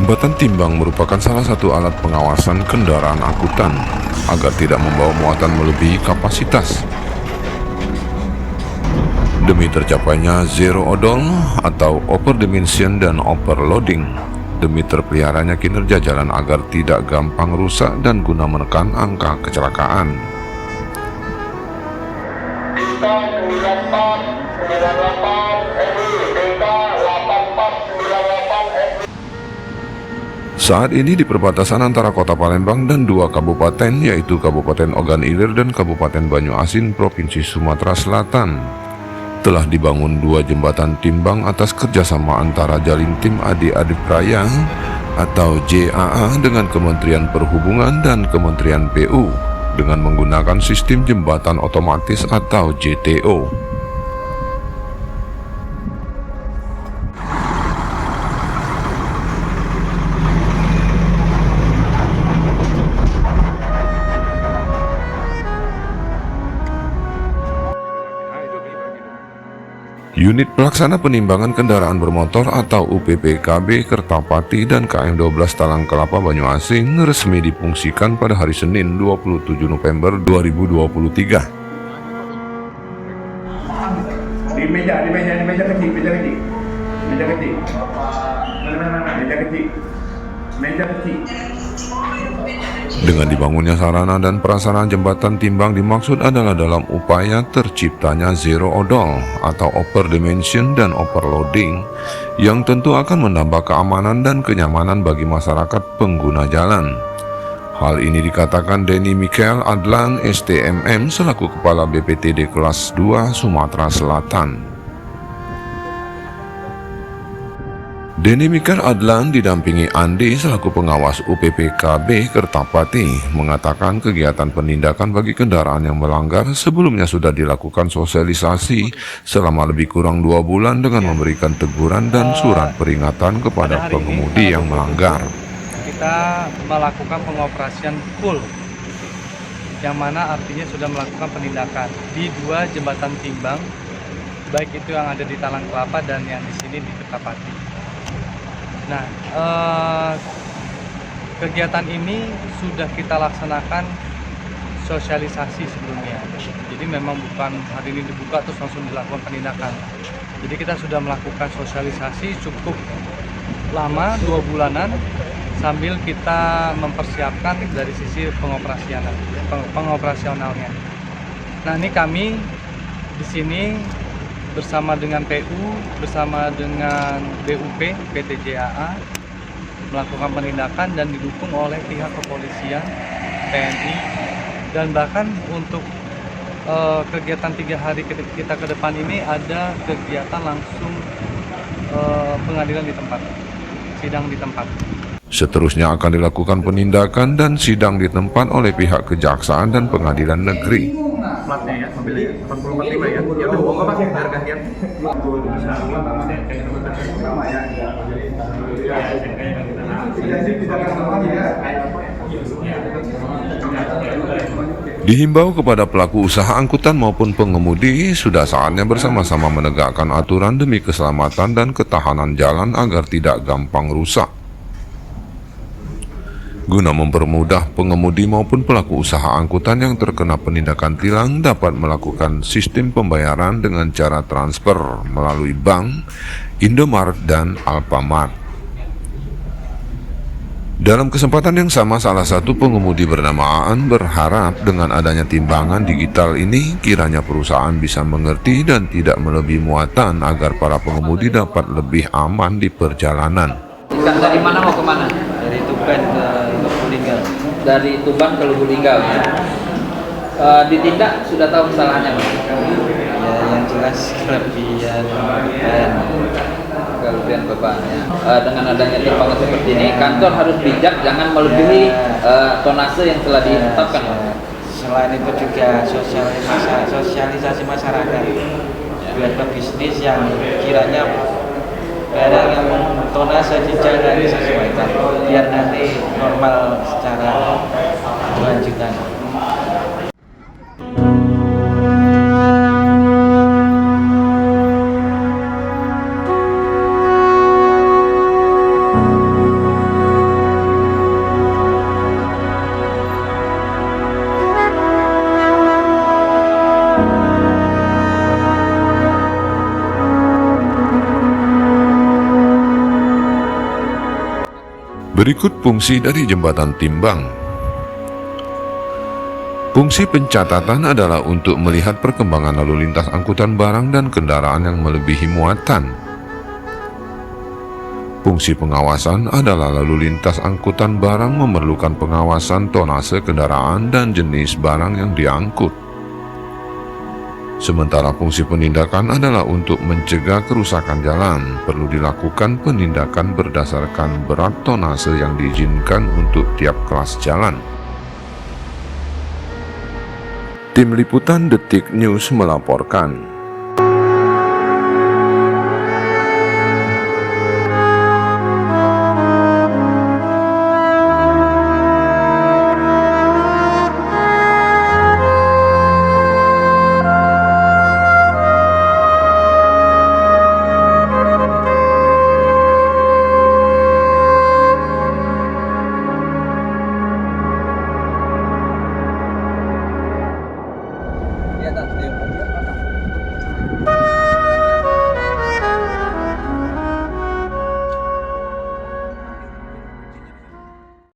Jembatan timbang merupakan salah satu alat pengawasan kendaraan angkutan agar tidak membawa muatan melebihi kapasitas. Demi tercapainya zero odol atau overdimension dan overloading, demi terpeliharanya kinerja jalan agar tidak gampang rusak dan guna menekan angka kecelakaan. Saat ini di perbatasan antara kota Palembang dan dua kabupaten, yaitu Kabupaten Ogan Ilir dan Kabupaten Banyuasin, Provinsi Sumatera Selatan, telah dibangun dua jembatan timbang atas kerjasama antara Jalintim Adi Adipraya atau JAA dengan Kementerian Perhubungan dan Kementerian PU dengan menggunakan sistem jembatan otomatis atau JTO. Unit Pelaksana Penimbangan Kendaraan Bermotor atau UPPKB Kertapati dan KM12 Talang Kelapa Banyuasin resmi difungsikan pada hari Senin 27 November 2023. Di meja kecil. Dengan dibangunnya sarana dan prasarana jembatan timbang dimaksud adalah dalam upaya terciptanya zero odol atau overdimension dan overloading yang tentu akan menambah keamanan dan kenyamanan bagi masyarakat pengguna jalan. Hal ini dikatakan Denny Mikael Adlan STMM selaku Kepala BPTD Kelas 2 Sumatera Selatan. Denny Mikael Adlan didampingi Andi selaku pengawas UPPKB Kertapati mengatakan kegiatan penindakan bagi kendaraan yang melanggar sebelumnya sudah dilakukan sosialisasi selama lebih kurang 2 bulan dengan memberikan teguran dan surat peringatan kepada pengemudi yang melanggar. Kita melakukan pengoperasian full, yang mana artinya sudah melakukan penindakan di 2 jembatan timbang, baik itu yang ada di Talang Kelapa dan yang di sini di Kertapati. Nah, kegiatan ini sudah kita laksanakan sosialisasi sebelumnya. Jadi memang bukan hari ini dibuka terus langsung dilakukan penindakan. Jadi kita sudah melakukan sosialisasi cukup lama, 2 bulanan, sambil kita mempersiapkan dari sisi pengoperasionalnya. Nah, ini kami di sini bersama dengan PU, bersama dengan BUP, PT JAA melakukan penindakan dan didukung oleh pihak kepolisian, TNI, dan bahkan untuk kegiatan 3 hari kita ke depan ini ada kegiatan langsung pengadilan di tempat, sidang di tempat. Seterusnya akan dilakukan penindakan dan sidang di tempat oleh pihak kejaksaan dan pengadilan negeri. Platnya ya, mobilnya 84.5 ya. Ya udah monggo Mas, biar gantian. Dihimbau kepada pelaku usaha angkutan maupun pengemudi sudah saatnya bersama-sama menegakkan aturan demi keselamatan dan ketahanan jalan agar tidak gampang rusak. Guna mempermudah pengemudi maupun pelaku usaha angkutan yang terkena penindakan tilang dapat melakukan sistem pembayaran dengan cara transfer melalui bank, Indomaret, dan Alfamart. Dalam kesempatan yang sama, salah satu pengemudi bernama Aan berharap dengan adanya timbangan digital ini kiranya perusahaan bisa mengerti dan tidak melebihi muatan agar para pengemudi dapat lebih aman di perjalanan. Dari mana mau kemana? Dari Tuban ke Lubuk Linggau. Dari Tuban ke Lubuk Linggau ya. Ditindak sudah tahu kesalahannya Pak? Ya, yang jelas Kelebihan bapaknya. Dengan adanya timbangan seperti ini, kantor harus bijak, jangan melebihi tonase yang telah ditetapkan. selain itu juga sosialisasi masyarakat buat pebisnis yang kiranya barang yang tonase jangan disesuaikan biar nanti normal secara berlanjutan. Berikut fungsi dari jembatan timbang. Fungsi pencatatan adalah untuk melihat perkembangan lalu lintas angkutan barang dan kendaraan yang melebihi muatan. Fungsi pengawasan adalah lalu lintas angkutan barang memerlukan pengawasan tonase kendaraan dan jenis barang yang diangkut. Sementara fungsi penindakan adalah untuk mencegah kerusakan jalan. Perlu dilakukan penindakan berdasarkan berat tonase yang diizinkan untuk tiap kelas jalan. Tim Liputan Detik News melaporkan.